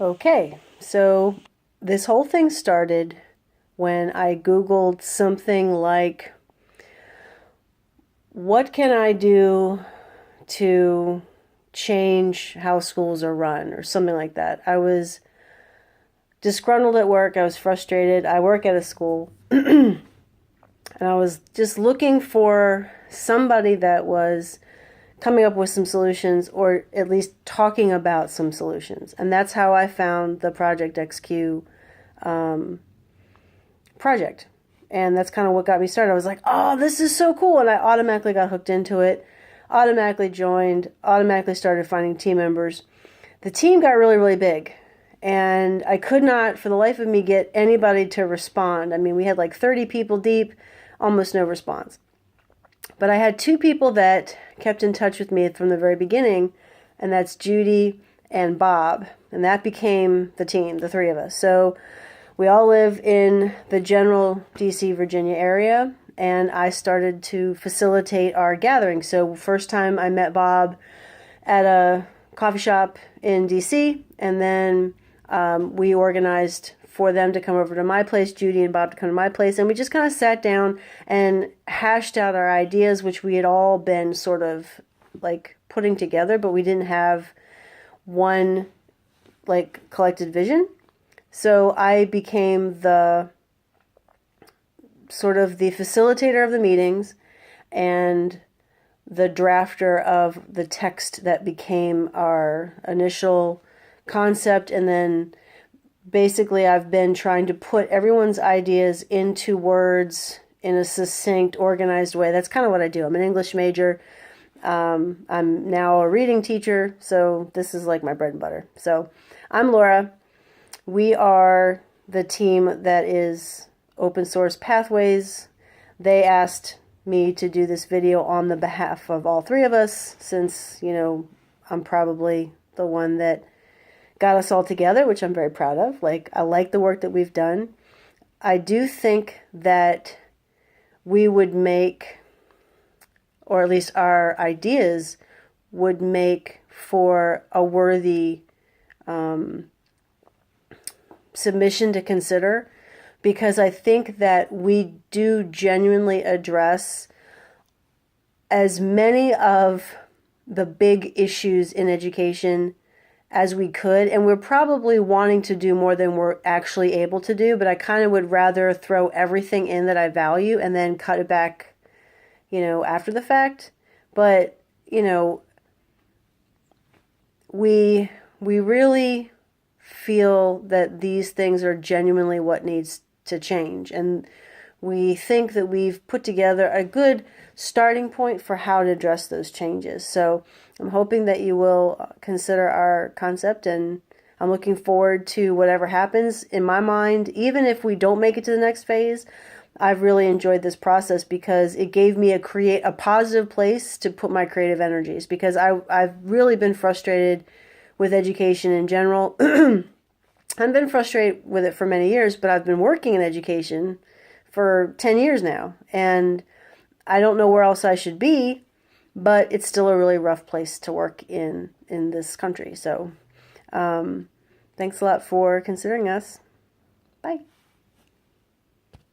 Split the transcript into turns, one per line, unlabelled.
Okay, so this whole thing started when I Googled something like, what can I do to change how schools are run, or something like that. I was disgruntled at work. I was frustrated. I work at a school, and I was just looking for somebody that was coming up with some solutions, or at least talking about some solutions. And that's how I found the Project XQ project. And that's kind of what got me started. I was like, oh, this is so cool. And I automatically got hooked into it, automatically joined, automatically started finding team members. The team got really, really big. And I could not, for the life of me, get anybody to respond. I mean, we had like 30 people deep, almost no response. But I had two people that kept in touch with me from the very beginning, and that's Judy and Bob. And that became the team, the three of us. So we all live in the general DC, Virginia area, and I started to facilitate our gathering. So first time I met Bob at a coffee shop in DC, and then we organized for them to come over to my place, Judy and Bob to come to my place, and we just kind of sat down and hashed out our ideas, which we had all been sort of like putting together, but we didn't have one like collected vision. So I became the sort of the facilitator of the meetings and the drafter of the text that became our initial concept. And then basically I've been trying to put everyone's ideas into words in a succinct, organized way. That's kind of what I do. I'm an English major. I'm now a reading teacher, so this is like my bread and butter. So I'm Laura. We are the team that is Open Source Pathways. They asked me to do this video on the behalf of all three of us, since, you know, I'm probably the one that got us all together, which I'm very proud of. Like, I like the work that we've done. I do think that we would make, or at least our ideas would make for a worthy submission to consider, because I think that we do genuinely address as many of the big issues in education as we could, and we're probably wanting to do more than we're actually able to do, but I kind of would rather throw everything in that I value and then cut it back, you know, after the fact. But, you know, we really feel that these things are genuinely what needs to change, and we think that we've put together a good starting point for how to address those changes. So I'm hoping that you will consider our concept, and I'm looking forward to whatever happens. In my mind, even if we don't make it to the next phase, I've really enjoyed this process because it gave me a positive place to put my creative energies, because I've really been frustrated with education in general. I've been frustrated with it for many years, but I've been working in education for 10 years now, and I don't know where else I should be, but it's still a really rough place to work in this country. So thanks a lot for considering us. Bye.